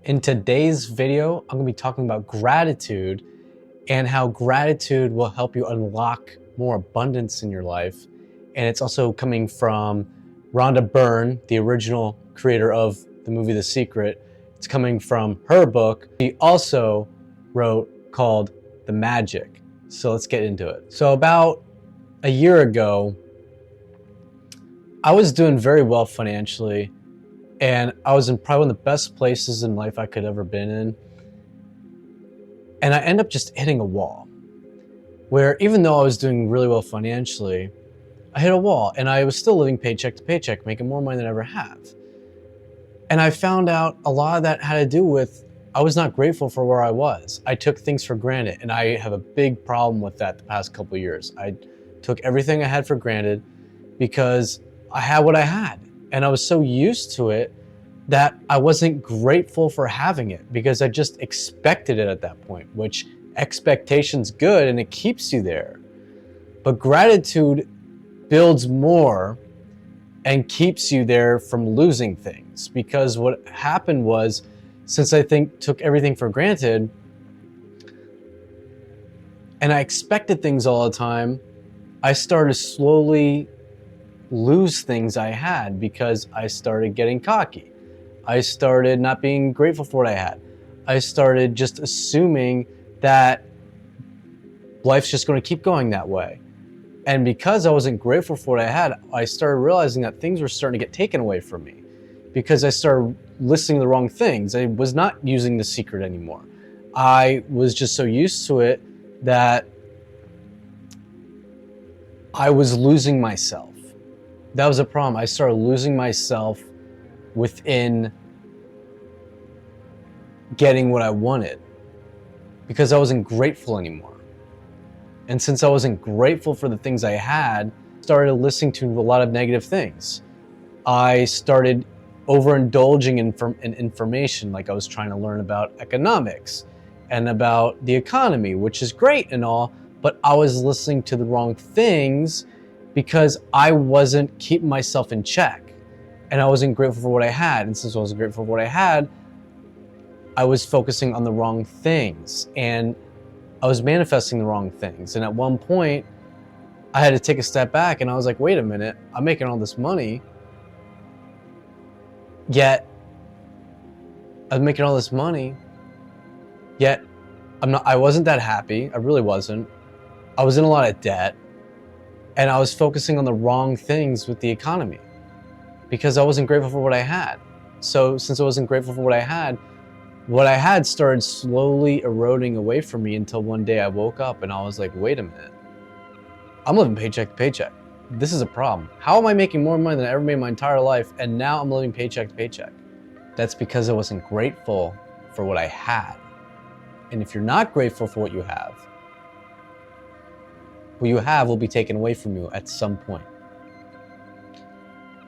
In today's video, I'm going to be talking about gratitude and how gratitude will help you unlock more abundance in your life. And it's also coming from Rhonda Byrne, the original creator of the movie The Secret. It's coming from her book. She also wrote called The Magic. So let's get into it. So about a year ago, I was doing very well financially. And I was in probably one of the best places in life I could ever been in. And I ended up just hitting a wall where even though I was doing really well financially, I hit a wall and I was still living paycheck to paycheck, making more money than I ever have. And I found out a lot of that had to do with I was not grateful for where I was. I took things for granted, and I have a big problem with that the past couple of years. I took everything I had for granted because I had what I had. And I was so used to it that I wasn't grateful for having it because I just expected it at that point, which expectation's good and it keeps you there. But gratitude builds more and keeps you there from losing things. Because what happened was, since I took everything for granted and I expected things all the time, I started to slowly lose things I had because I started getting cocky. I started not being grateful for what I had. I started just assuming that life's just going to keep going that way. And because I wasn't grateful for what I had, I started realizing that things were starting to get taken away from me because I started listening to the wrong things. I was not using The Secret anymore. I was just so used to it that I was losing myself. That was a problem. I started losing myself within getting what I wanted because I wasn't grateful anymore. And since I wasn't grateful for the things I had, I started listening to a lot of negative things. I started overindulging in information, like I was trying to learn about economics and about the economy, which is great and all, but I was listening to the wrong things because I wasn't keeping myself in check and I wasn't grateful for what I had. And since I wasn't grateful for what I had, I was focusing on the wrong things and I was manifesting the wrong things. And at one point, I had to take a step back and I was like, wait a minute, I'm making all this money, yet I wasn't that happy. I really wasn't. I was in a lot of debt. And I was focusing on the wrong things with the economy because I wasn't grateful for what I had. So since I wasn't grateful for what I had started slowly eroding away from me until one day I woke up and I was like, wait a minute, I'm living paycheck to paycheck. This is a problem. How am I making more money than I ever made in my entire life and now I'm living paycheck to paycheck? That's because I wasn't grateful for what I had. And if you're not grateful for what you have will be taken away from you at some point.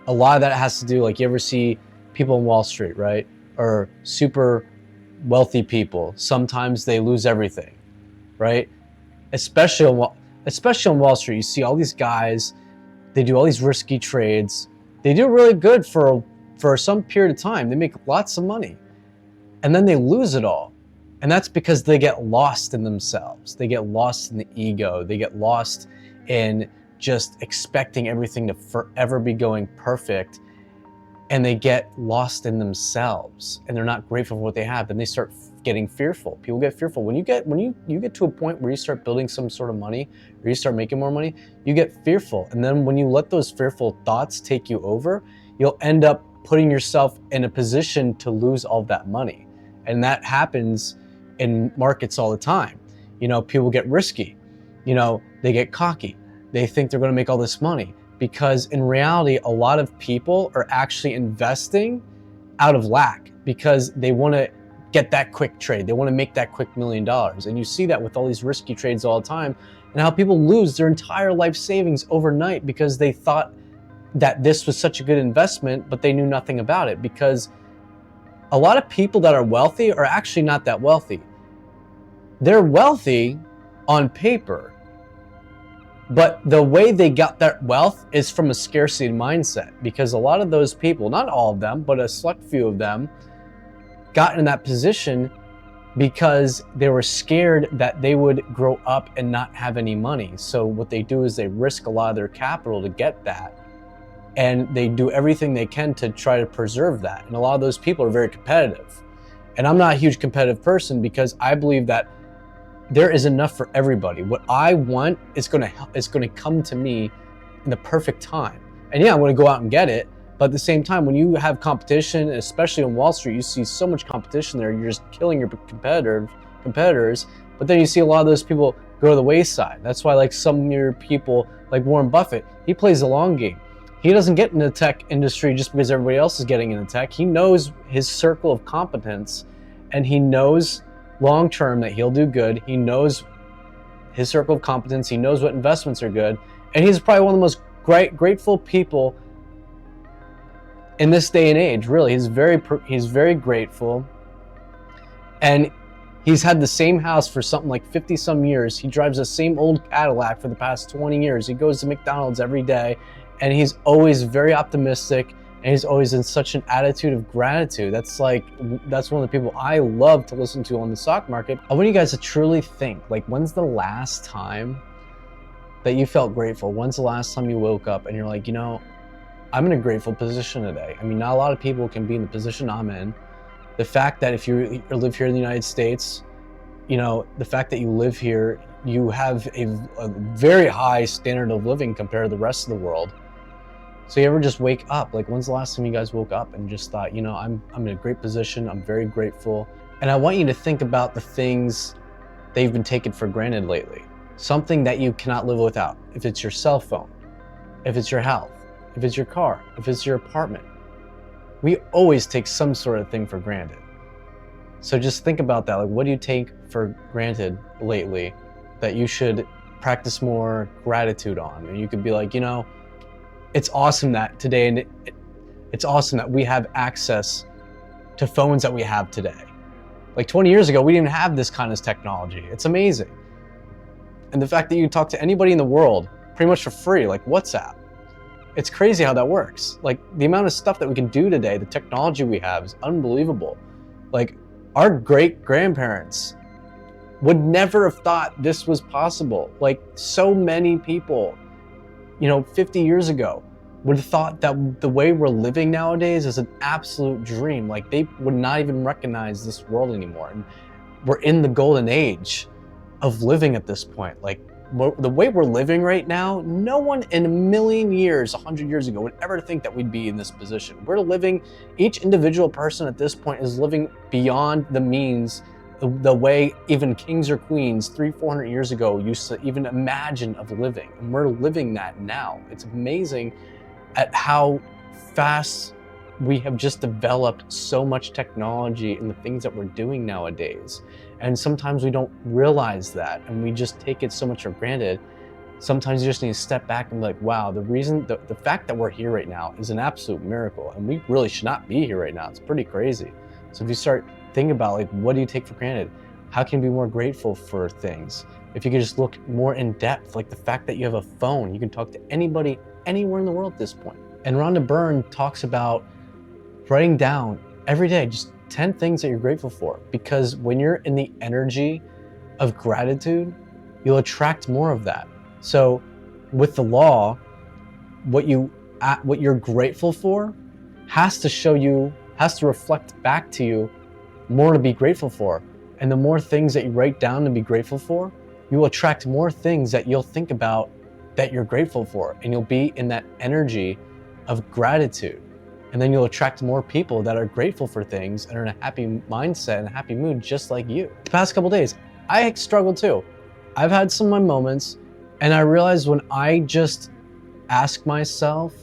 A lot of that has to do, like, you ever see people on Wall Street, right? Or super wealthy people. Sometimes they lose everything, right? Especially on Wall Street, you see all these guys, they do all these risky trades. They do really good for some period of time. They make lots of money. And then they lose it all. And that's because they get lost in themselves. They get lost in the ego. They get lost in just expecting everything to forever be going perfect. And they get lost in themselves and they're not grateful for what they have. Then they start getting fearful. People get fearful. When you get to a point where you start building some sort of money or you start making more money, you get fearful. And then when you let those fearful thoughts take you over, you'll end up putting yourself in a position to lose all that money. And that happens in markets all the time. You know, people get risky. You know, they get cocky. They think they're going to make all this money because in reality, a lot of people are actually investing out of lack because they want to get that quick trade. They want to make that quick $1 million. And you see that with all these risky trades all the time and how people lose their entire life savings overnight because they thought that this was such a good investment, but they knew nothing about it because a lot of people that are wealthy are actually not that wealthy. They're wealthy on paper, but the way they got that wealth is from a scarcity mindset because a lot of those people, not all of them, but a select few of them, got in that position because they were scared that they would grow up and not have any money. So what they do is they risk a lot of their capital to get that. And they do everything they can to try to preserve that. And a lot of those people are very competitive. And I'm not a huge competitive person because I believe that there is enough for everybody. What I want is going to come to me in the perfect time. And yeah, I'm going to go out and get it. But at the same time, when you have competition, especially on Wall Street, you see so much competition there. You're just killing your competitors. But then you see a lot of those people go to the wayside. That's why, like, some of your people, like Warren Buffett, he plays the long game. He doesn't get in the tech industry just because everybody else is getting into tech. He knows his circle of competence, and he knows long term that he'll do good. He knows his circle of competence. He knows what investments are good. And he's probably one of the most grateful people in this day and age. Really, he's very grateful. And he's had the same house for something like 50 some years. He drives the same old Cadillac for the past 20 years. He goes to McDonald's every day. And he's always very optimistic, and he's always in such an attitude of gratitude. That's one of the people I love to listen to on the stock market. I want you guys to truly think, like, when's the last time that you felt grateful? When's the last time you woke up and you're like, you know, I'm in a grateful position today? I mean, not a lot of people can be in the position I'm in. The fact that if you live here in the United States, you know, the fact that you live here, you have a very high standard of living compared to the rest of the world. So you ever just wake up, like, when's the last time you guys woke up and just thought, you know, I'm in a great position, I'm very grateful. And I want you to think about the things that you've been taken for granted lately. Something that you cannot live without. If it's your cell phone, if it's your health, if it's your car, if it's your apartment. We always take some sort of thing for granted. So just think about that. Like, what do you take for granted lately that you should practice more gratitude on? And you could be like, you know, it's awesome that today, and it's awesome that we have access to phones that we have today. Like 20 years ago, we didn't have this kind of technology. It's amazing. And the fact that you can talk to anybody in the world pretty much for free, like WhatsApp. It's crazy how that works. Like, the amount of stuff that we can do today, the technology we have is unbelievable. Like, our great-grandparents would never have thought this was possible. Like, so many people, you know, 50 years ago would have thought that the way we're living nowadays is an absolute dream. Like, they would not even recognize this world anymore. And we're in the golden age of living at this point. Like, the way we're living right now, no one in a million years, 100 years ago, would ever think that we'd be in this position. We're living, each individual person at this point is living beyond the means, the way even kings or queens 300-400 years ago used to even imagine of living. And we're living that now. It's amazing at how fast we have just developed so much technology in the things that we're doing nowadays. And sometimes we don't realize that, and we just take it so much for granted. Sometimes you just need to step back and be like, wow, the fact that we're here right now is an absolute miracle, and we really should not be here right now. It's pretty crazy. So if you start thinking about, like, what do you take for granted? How can you be more grateful for things? If you could just look more in depth, like the fact that you have a phone, you can talk to anybody, anywhere in the world at this point. And Rhonda Byrne talks about writing down every day just 10 things that you're grateful for, because when you're in the energy of gratitude, you'll attract more of that. So with the law, what you're grateful for has to reflect back to you more to be grateful for. And the more things that you write down to be grateful for, you will attract more things that you'll think about that you're grateful for, and you'll be in that energy of gratitude. And then you'll attract more people that are grateful for things and are in a happy mindset and a happy mood just like you. The past couple days, I struggled too. I've had some of my moments, and I realized when I just ask myself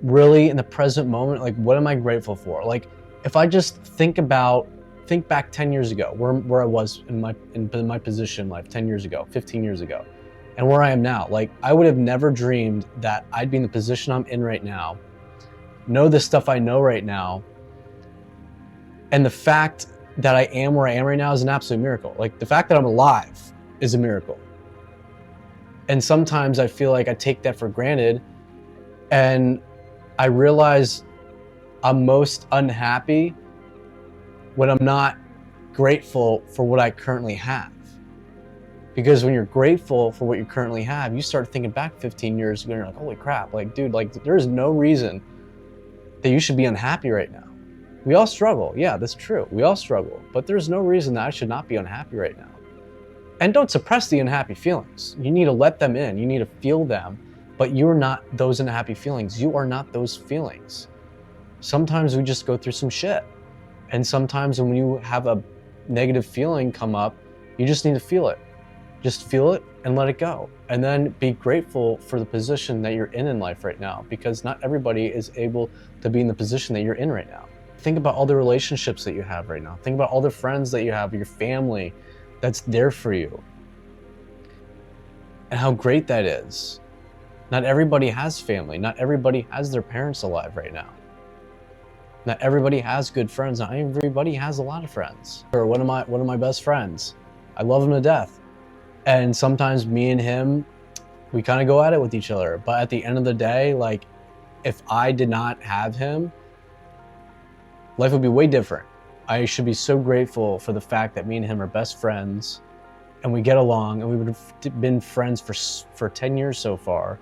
really in the present moment, like, what am I grateful for? Like, if I just think back 10 years ago, where I was in my position in life 10 years ago, 15 years ago, and where I am now. Like, I would have never dreamed that I'd be in the position I'm in right now, know the stuff I know right now, and the fact that I am where I am right now is an absolute miracle. Like, the fact that I'm alive is a miracle. And sometimes I feel like I take that for granted, and I realize I'm most unhappy when I'm not grateful for what I currently have. Because when you're grateful for what you currently have, you start thinking back 15 years ago and you're like, holy crap, like, dude, like, there is no reason that you should be unhappy right now. We all struggle. Yeah, that's true. We all struggle. But there's no reason that I should not be unhappy right now. And don't suppress the unhappy feelings. You need to let them in. You need to feel them. But you're not those unhappy feelings. You are not those feelings. Sometimes we just go through some shit. And sometimes when you have a negative feeling come up, you just need to feel it. Just feel it and let it go. And then be grateful for the position that you're in life right now, because not everybody is able to be in the position that you're in right now. Think about all the relationships that you have right now. Think about all the friends that you have, your family that's there for you, and how great that is. Not everybody has family. Not everybody has their parents alive right now. Not everybody has good friends. Not everybody has a lot of friends. Or one of my best friends, I love him to death. And sometimes me and him, we kind of go at it with each other. But at the end of the day, like, if I did not have him, life would be way different. I should be so grateful for the fact that me and him are best friends and we get along, and we've been friends for 10 years so far.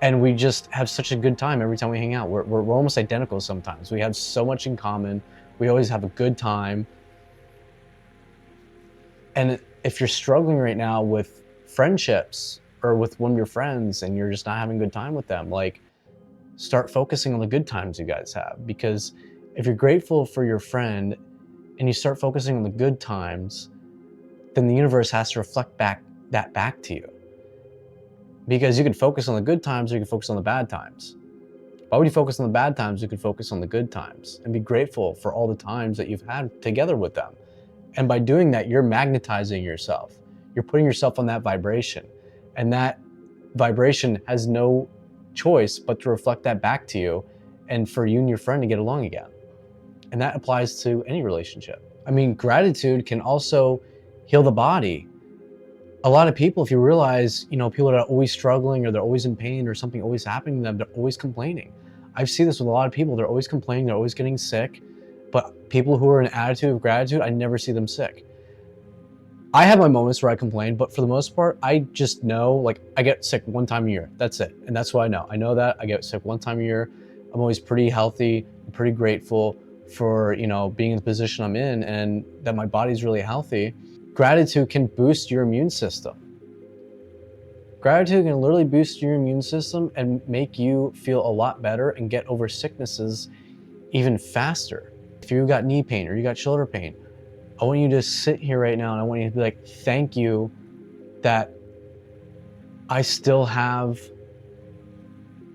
And we just have such a good time every time we hang out. We're almost identical sometimes. We have so much in common. We always have a good time. And if you're struggling right now with friendships or with one of your friends and you're just not having a good time with them, like, start focusing on the good times you guys have. Because if you're grateful for your friend and you start focusing on the good times, then the universe has to reflect back to you. Because you can focus on the good times or you can focus on the bad times. Why would you focus on the bad times? You can focus on the good times and be grateful for all the times that you've had together with them. And by doing that, you're magnetizing yourself. You're putting yourself on that vibration. And that vibration has no choice but to reflect that back to you and for you and your friend to get along again. And that applies to any relationship. I mean, gratitude can also heal the body. A lot of people, if you realize, people that are always struggling or they're always in pain or something always happening to them, they're always complaining. I've seen this with a lot of people. They're always complaining. They're always getting sick. But people who are in an attitude of gratitude, I never see them sick. I have my moments where I complain, but for the most part, I just know, like, I get sick one time a year. That's it. And that's what I know. I know that I get sick one time a year. I'm always pretty healthy, pretty grateful for, being in the position I'm in and that my body's really healthy. Gratitude can boost your immune system. Gratitude can literally boost your immune system and make you feel a lot better and get over sicknesses even faster. If you got knee pain or you got shoulder pain, I want you to sit here right now and I want you to be like, thank you that I still have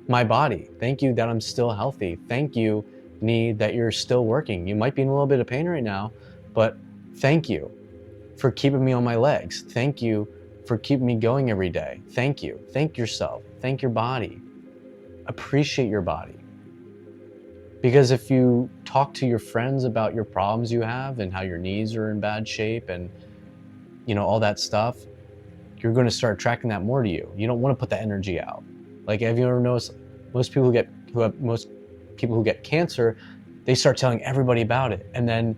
my body. Thank you that I'm still healthy. Thank you, knee, that you're still working. You might be in a little bit of pain right now, but thank you for keeping me on my legs. Thank you for keeping me going every day. Thank you. Thank yourself. Thank your body. Appreciate your body. Because if you talk to your friends about your problems you have and how your knees are in bad shape and, all that stuff, you're going to start attracting that more to you. You don't want to put that energy out. Like, have you ever noticed most people who get cancer, they start telling everybody about it. And then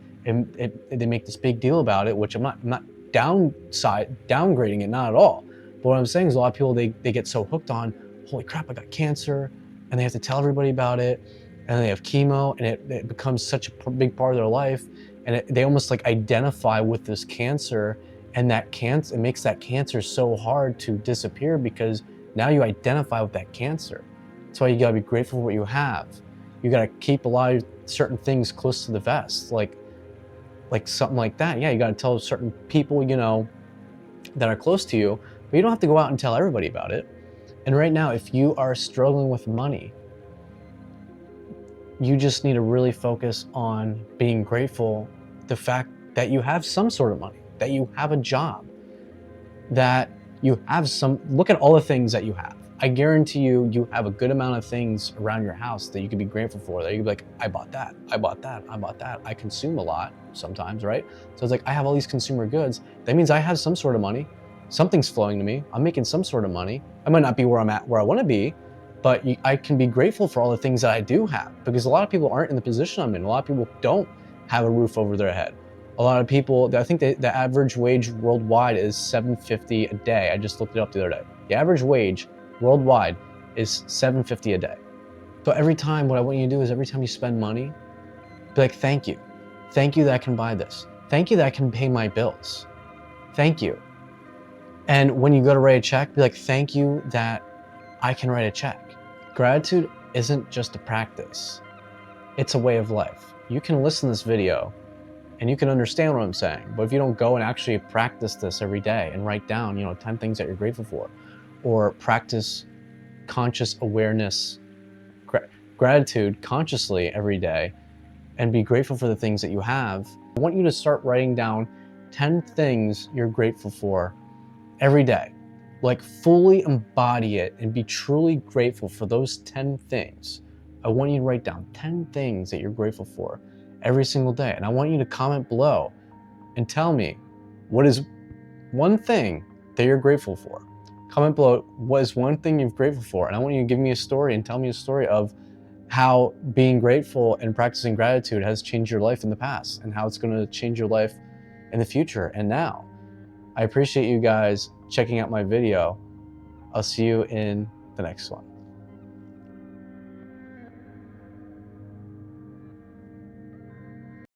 they make this big deal about it, which I'm not downgrading it, not at all. But what I'm saying is a lot of people, they get so hooked on, holy crap, I got cancer, and they have to tell everybody about it, and they have chemo, and it becomes such a big part of their life, and they almost like identify with this cancer, and it makes that cancer so hard to disappear because now you identify with that cancer. That's why you gotta be grateful for what you have. You gotta keep a lot of certain things close to the vest, like something like that. Yeah, you gotta tell certain people, that are close to you, but you don't have to go out and tell everybody about it. And right now, if you are struggling with money, you just need to really focus on being grateful the fact that you have some sort of money, that you have a job, that you have look at all the things that you have. I guarantee you have a good amount of things around your house that you can be grateful for, that you can be like, I bought that, I bought that, I bought that. I consume a lot sometimes, right? So it's like, I have all these consumer goods. That means I have some sort of money. Something's flowing to me. I'm making some sort of money. I might not be where I'm at, where I want to be, but I can be grateful for all the things that I do have, because a lot of people aren't in the position I'm in. A lot of people don't have a roof over their head. A lot of people, I think the average wage worldwide is $7.50 a day. I just looked it up the other day. The average wage worldwide is $7.50 a day. So every time, what I want you to do is every time you spend money, be like, thank you. Thank you that I can buy this. Thank you that I can pay my bills. Thank you. And when you go to write a check, be like, thank you that I can write a check. Gratitude isn't just a practice. It's a way of life. You can listen to this video and you can understand what I'm saying, but if you don't go and actually practice this every day and write down, 10 things that you're grateful for, or practice conscious awareness, gratitude consciously every day, and be grateful for the things that you have, I want you to start writing down 10 things you're grateful for every day. Like, fully embody it and be truly grateful for those 10 things. I want you to write down 10 things that you're grateful for every single day. And I want you to comment below and tell me, what is one thing that you're grateful for? Comment below, what is one thing you're grateful for? And I want you to give me a story and tell me a story of how being grateful and practicing gratitude has changed your life in the past and how it's going to change your life in the future and now. I appreciate you guys checking out my video. I'll see you in the next one.